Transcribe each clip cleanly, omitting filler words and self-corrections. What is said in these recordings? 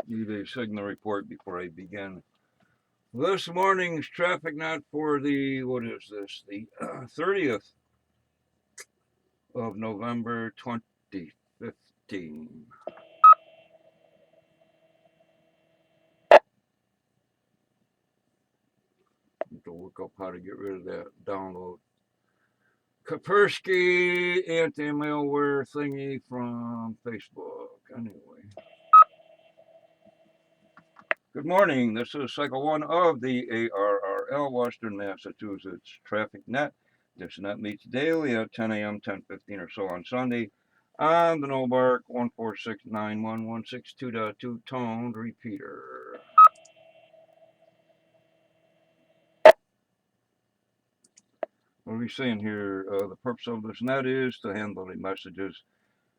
Need a signal report before I begin. This morning's traffic not for the, what is this, the 30th of November 2015. Need to look up how to get rid of that download. Kaspersky anti-malware thingy from Facebook. Anyway. Good morning. This is cycle one of the ARRL Western Massachusetts Traffic Net. This net meets daily at 10 a.m., 10:15 or so on Sunday on the NOBARC 1469116.2 toned repeater. What are we saying here? The purpose of this net is to handle the messages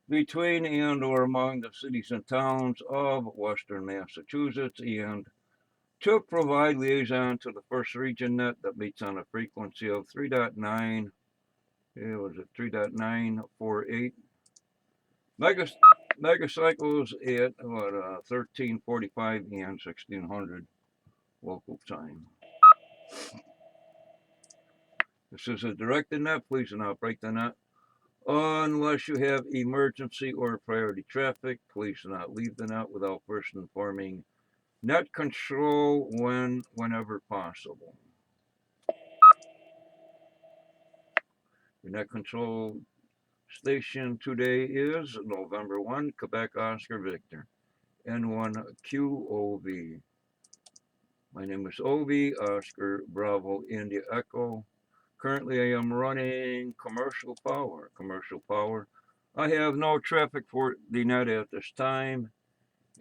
between and or among the cities and towns of Western Massachusetts and to provide liaison to the first region net that meets on a frequency of 3.9, was it 3.948 megacycles at 1345 and 1600 local time. This is a directed net. Please do not break the net unless you have emergency or priority traffic. Please do not leave the net without first informing net control whenever possible. Your net control station today is November 1, Quebec Oscar Victor, N1QOV. My name is OV, Oscar Bravo India Echo. Currently I am running commercial power. I have no traffic for the net at this time,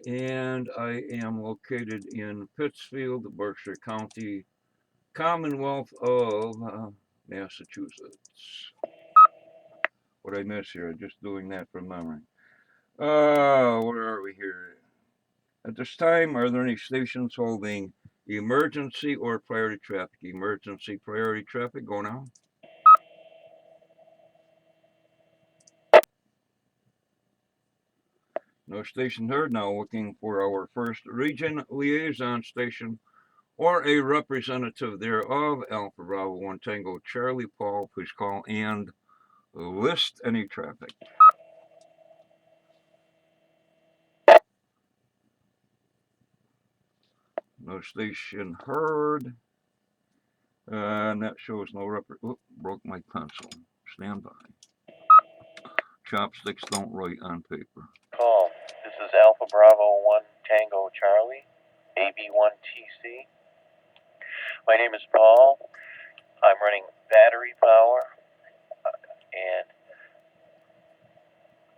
and I am located in Pittsfield, Berkshire County, Commonwealth of Massachusetts. What did I miss here? Just doing that from memory. Where are we here? At this time, are there any stations holding emergency or priority traffic? Emergency, priority traffic, go now. No station heard. Now looking for our first region liaison station or a representative thereof. Alpha Bravo 1 Tango Charlie Paul, please call and list any traffic. No station heard. And that shows no broke my pencil. Stand by. Chopsticks don't write on paper. Call. This is Alpha Bravo 1 Tango Charlie, AB1TC. My name is Paul. I'm running battery power. And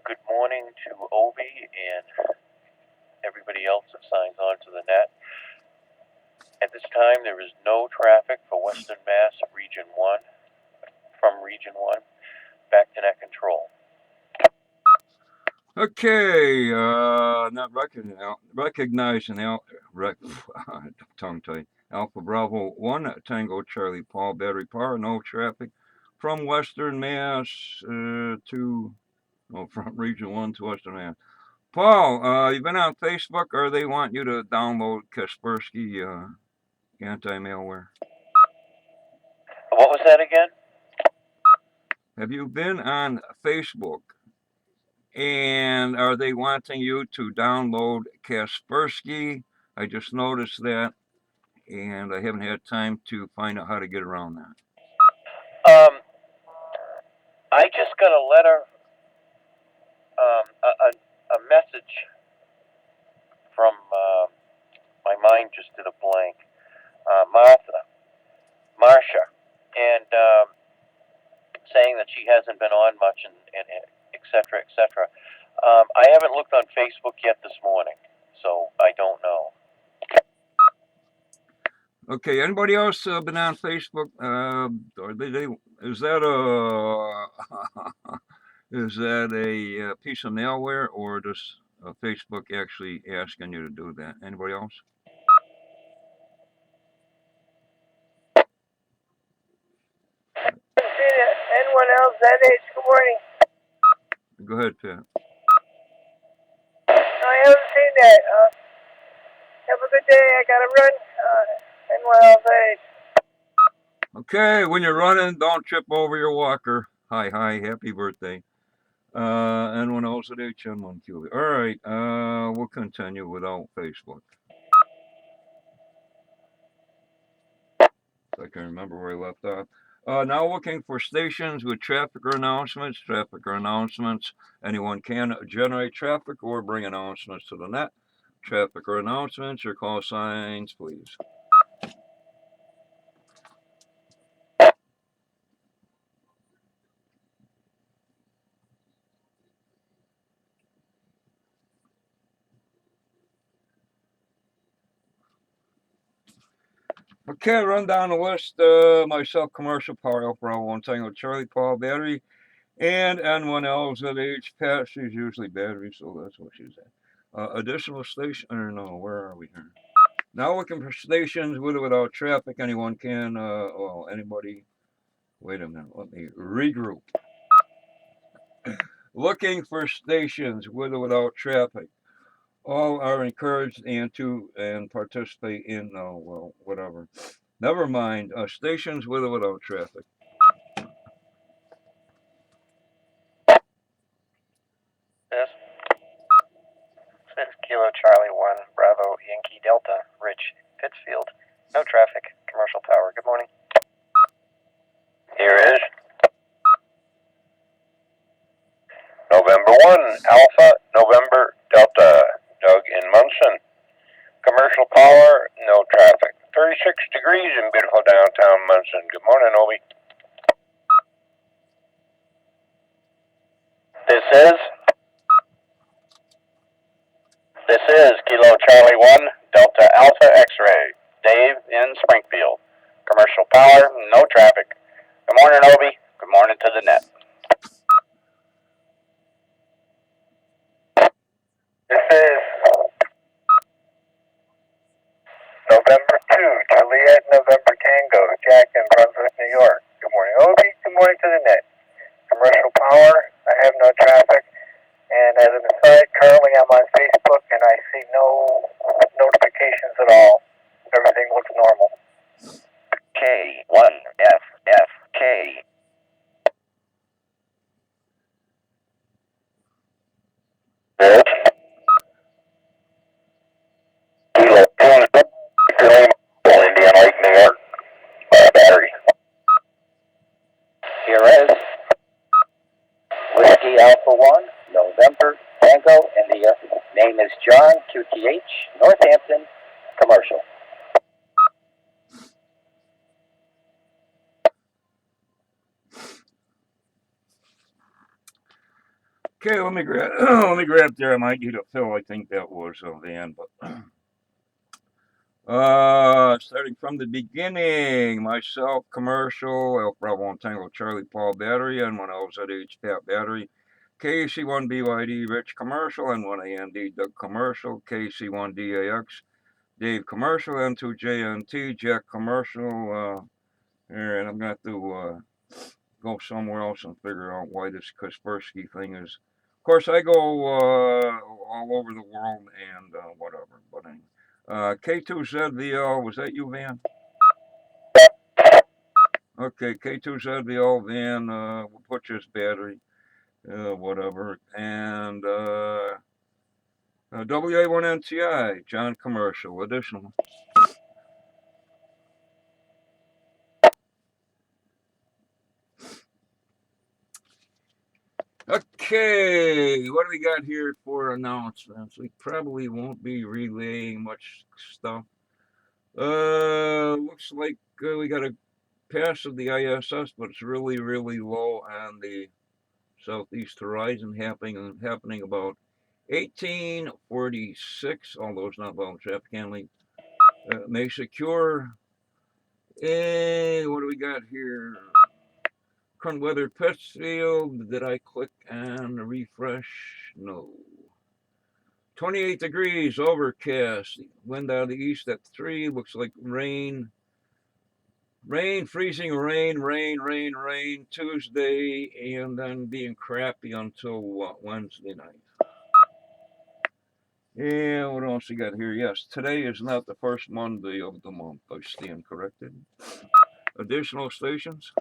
good morning to Obi and everybody else that signs on to the net. At this time, there is no traffic for Western Mass Region 1, from Region 1, back to net control. Okay, not recognizing tongue tight. Alpha Bravo 1 Tango Charlie Paul battery power, no traffic from Western Mass from Region 1 to Western Mass. Paul, you've been on Facebook, or they want you to download Kaspersky anti-malware? What was that again? Have you been on Facebook, and are they wanting you to download Kaspersky? I just noticed that, and I haven't had time to find out how to get around that. I just got a letter, a message from, my mind just did a blank, Marsha, and saying that she hasn't been on much and et cetera, et cetera. I haven't looked on Facebook yet this morning, so I don't know. Okay, anybody else been on Facebook? Is that a piece of malware, or does Facebook actually asking you to do that? Anybody else? N1LZH, good morning. Go ahead, Pat. I haven't seen that. Have a good day. I gotta run. N1LZ. Okay, when you're running, don't trip over your walker. Hi, happy birthday. N1 else at HN1QB. All right, we'll continue without Facebook. So I can remember where I left off. Now looking for stations with traffic or announcements. Anyone can generate traffic or bring announcements to the net. Traffic or announcements or call signs, please. Okay, run down the list. Myself, commercial power, Alpha Bravo 1 Tango Charlie Paul battery, and N1LZH Pat. She's usually battery, so that's what she's at. Additional station, or no, where are we here? Now looking for stations with or without traffic. Anyone can, anybody. Wait a minute, let me regroup. Looking for stations with or without traffic. All are encouraged and participate in, whatever. Never mind, stations with or without traffic. Yes. This is Kilo Charlie 1, Bravo, Yankee Delta, Rich, Pittsfield. No traffic, commercial power. Good morning. Here is November 1, Alpha, November, Delta, Doug in Munson. Commercial power, no traffic. 36 degrees in beautiful downtown Munson. Good morning, Obi. This is Kilo Charlie 1, Delta Alpha X-Ray. Dave in Springfield. Commercial power, no traffic. Good morning, Obi. Good morning to the net. This is November 2, Juliet, November Tango, Jack in Brunswick, New York. Good morning, Obi. Good morning to the net. Commercial power, I have no traffic. And as an aside, currently I'm on Facebook and I see no notifications at all. Everything looks normal. K1FFK. Yes. Kilo 2, Indian Lake, New York. Battery. Here is Whiskey Alpha 1, November, Tango, India. Name is John, QTH, Northampton, commercial. Okay, let me grab there. I might need a fill. I think that was a van, but starting from the beginning, myself, commercial, Alpha Bravo 1 Tango Charlie Paul battery, and one LZH Pat battery, KC1 BYD Rich commercial, N1 AMD Doug commercial, KC1 DAX Dave commercial, N2 JNT Jack commercial. And I'm going to go somewhere else and figure out why this Kaspersky thing is. Of course, I go all over the world and whatever. But anyway, K2ZVL, was that you, Van? Okay, K2ZVL, Van, we'll put this battery, whatever. And WA1NTI, John commercial, additional. Okay, what do we got here for announcements? We probably won't be relaying much stuff. Looks like we got a pass of the ISS, but it's really, really low on the southeast horizon, happening about 1846. Although it's not about traffic handling. May secure. And what do we got here? Current weather Pittsfield. Did I click on the refresh? No. 28 degrees, overcast. Wind out of the east at 3. Looks like rain. Rain, freezing rain Tuesday, and then being crappy until Wednesday night. Yeah, what else we got here? Yes, today is not the first Monday of the month. I stand corrected. Additional stations.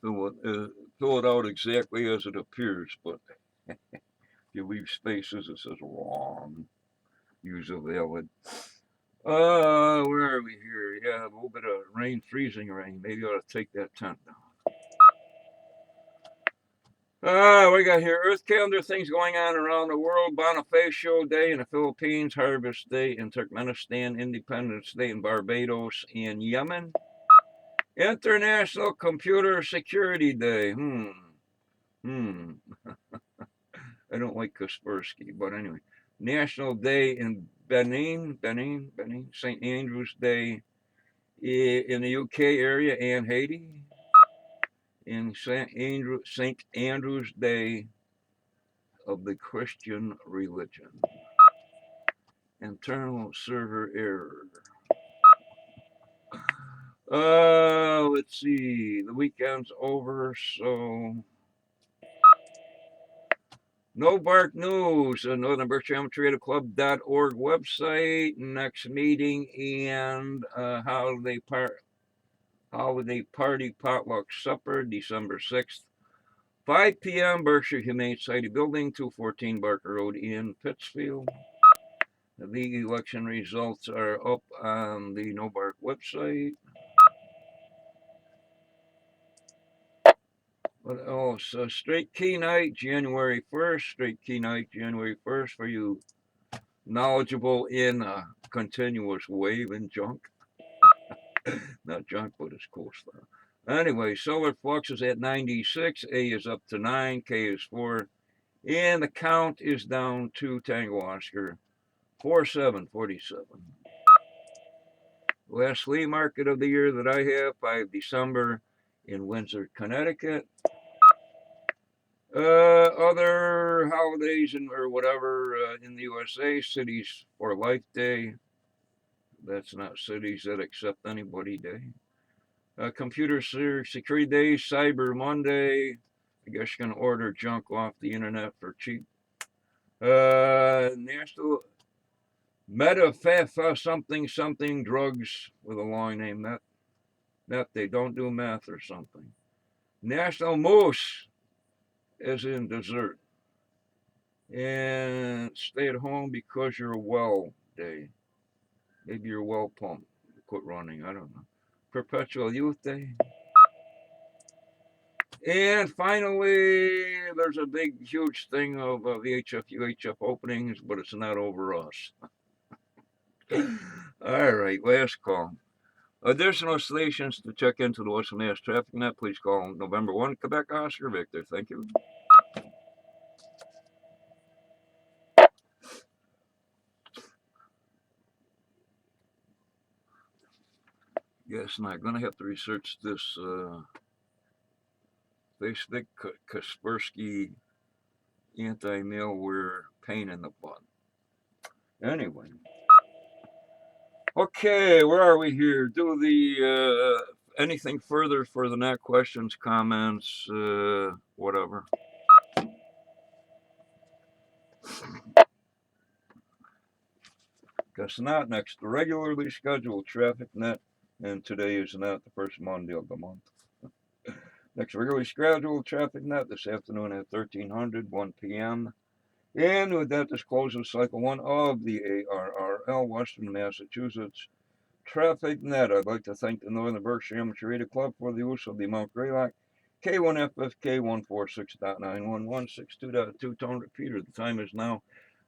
Fill it out exactly as it appears, but if you leave spaces, it says wrong. Use a valid. Where are we here? Yeah, a little bit of rain, freezing rain. Maybe I ought to take that tent down. What we got here? Earth calendar things going on around the world. Bonifacio Day in the Philippines, Harvest Day in Turkmenistan, Independence Day in Barbados and Yemen. International Computer Security Day. Hmm. I don't like Kaspersky, but anyway. National Day in Benin, St. Andrew's Day in the UK area and Haiti. In St. Andrew's Day of the Christian religion. Internal server error. Let's see. The weekend's over, so no bark news. Northern Berkshire Amateur Club.org website. Next meeting and holiday party potluck supper, December 6th. 5 p.m. Berkshire Humane Society Building, 214 Barker Road in Pittsfield. The election results are up on the NoBark website. What else? Straight Key Night, January 1st. Straight Key Night, January 1st for you knowledgeable in continuous wave and junk. Not junk, but it's cool stuff. Anyway, solar flux is at 96. A is up to 9. K is 4. And the count is down to Tango Oscar 4747. Last flea market of the year that I have, 5 December in Windsor, Connecticut. Other holidays or whatever in the USA, Cities for Life Day. That's not cities that accept anybody day. Computer Security Day, Cyber Monday. I guess you can order junk off the internet for cheap. National Metaphafa something drugs with a long name. That they don't do math or something. National Moose, as in dessert. And stay at home because you're well day. Maybe you're well pumped. Quit running. I don't know. Perpetual Youth Day. And finally, there's a big, huge thing of VHF, UHF openings, but it's not over us. All right, last call. Additional stations to check into the Western Mass Traffic Net, please call November 1, Quebec Oscar Victor. Thank you. Yes, and I'm going to have to research this Facebook Kaspersky anti-malware pain in the butt. Anyway. Okay, where are we here? Do the anything further for the net questions, comments, whatever. Guess not. Next, the regularly scheduled traffic net, and today is not the first Monday of the month. Next regularly scheduled traffic net this afternoon at 1300, 1 p.m. And with that, this closes cycle 1 of the ARRL Western Massachusetts Traffic Net. I'd like to thank the Northern Berkshire Amateur Radio Club for the use of the Mount Greylock K1FFK 146.91162.2 tone repeater. The time is now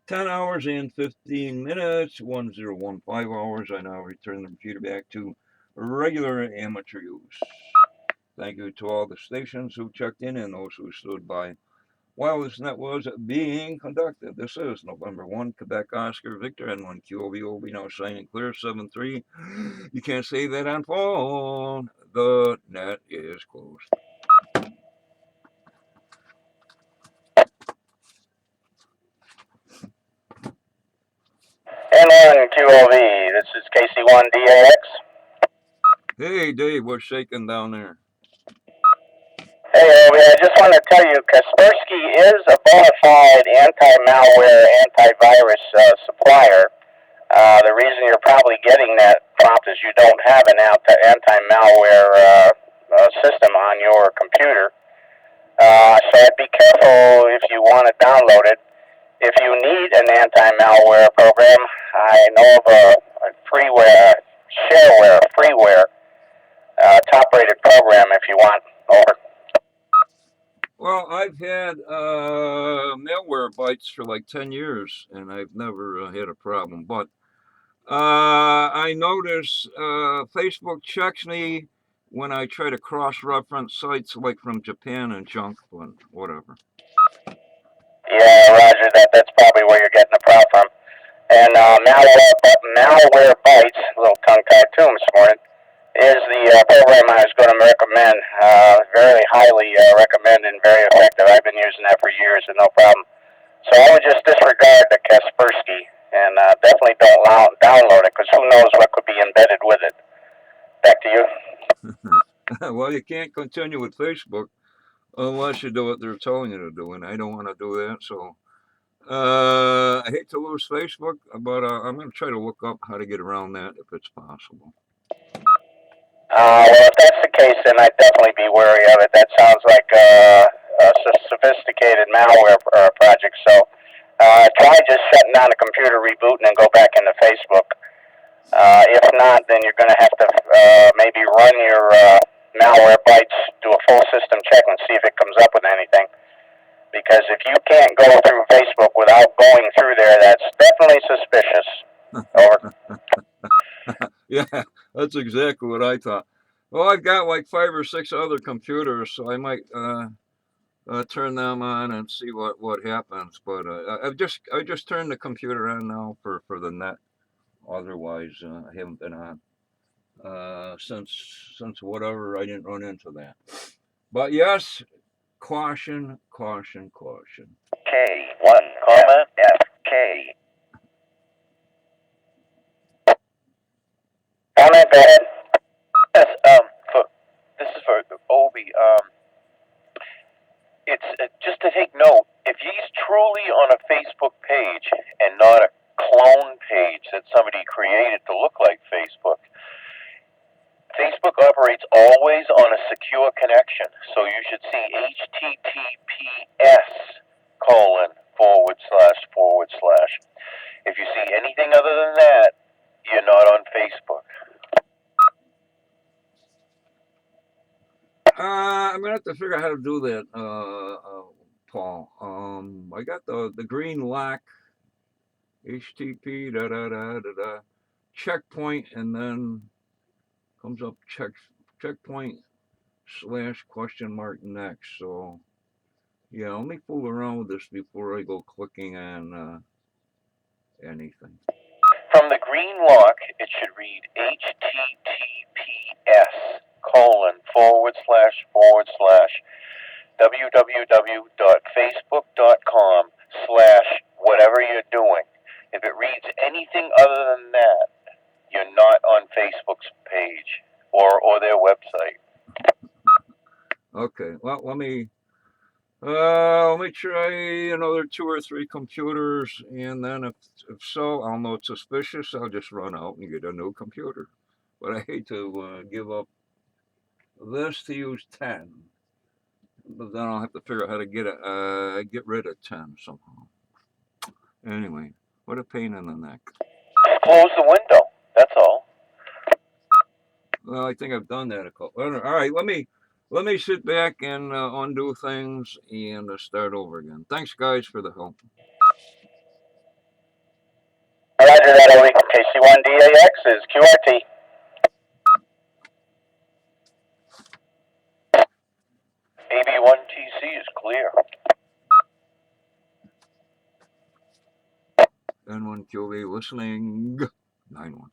10 hours and 15 minutes, 1015 hours. I now return the repeater back to regular amateur use. Thank you to all the stations who checked in and those who stood by while this net was being conducted. This is November 1, Quebec Oscar Victor N1 QOVOB now signing clear 7-3. You can't say that on phone. The net is closed. And afternoon, QOV. This is KC1 DAX. Hey, Dave, what's shaking down there? Hey, Ovi, I just want to tell you, Kaspersky is a bona fide anti-malware, antivirus supplier. The reason you're probably getting that prompt is you don't have an anti-malware system on your computer. So I'd be careful if you want to download it. If you need an anti-malware program, I know of a freeware, top-rated program if you want. Over. Well, I've had Malwarebytes for like 10 years, and I've never had a problem. But I notice Facebook checks me when I try to cross-reference sites like from Japan and junk, but whatever. Yeah, Roger that. That's probably where you're getting the problem from. And Malwarebytes, a little tongue-tied too this morning, is the program I was going to recommend. Very highly recommend and very effective. I've been using that for years and no problem. So I would just disregard the Kaspersky and definitely don't download it because who knows what could be embedded with it. Back to you. Well, you can't continue with Facebook unless you do what they're telling you to do, and I don't want to do that. So I hate to lose Facebook, but I'm going to try to look up how to get around that if it's possible. Well, if that's the case, then I'd definitely be wary of it. That sounds like a sophisticated malware project. So try just shutting down the computer, rebooting, and go back into Facebook. If not, then you're going to have to maybe run your Malwarebytes, do a full system check, and see if it comes up with anything. Because if you can't go through Facebook without going through there, that's definitely suspicious. Over. Yeah, that's exactly what I thought. Well, I've got like 5 or 6 other computers, so I might turn them on and see what happens. But I just turned the computer on now for the net. Otherwise, I haven't been on since whatever. I didn't run into that. But yes, caution, caution, caution. K1, comma, FK. Comment, go ahead. Yes, this is for Obi. It's just to take note, if he's truly on a Facebook page and not a clone page that somebody created to look like Facebook, Facebook operates always on a secure connection. So you should see https://. If you see anything other than that, you're not on Facebook. I'm gonna have to figure out how to do that, Paul. I got the green lock, HTTP checkpoint, and then comes up checkpoint /?next. So yeah, let me fool around with this before I go clicking on anything. From the green lock, it should read https:// www.facebook.com/whatever you're doing. If it reads anything other than that, you're not on Facebook's page or their website. Okay, well let me try another 2 or 3 computers, and then if so, I'll know it's suspicious. I'll just run out and get a new computer. But I hate to give up this to use 10. But then I'll have to figure out how to get rid of 10 somehow. Anyway, what a pain in the neck. Close the window. That's all. Well, I think I've done that a couple. All right, let me sit back and undo things and start over again. Thanks, guys, for the help. Roger that, Obi. KC1DAX is QRT. AB1TC is clear. N1QV listening. 9-1.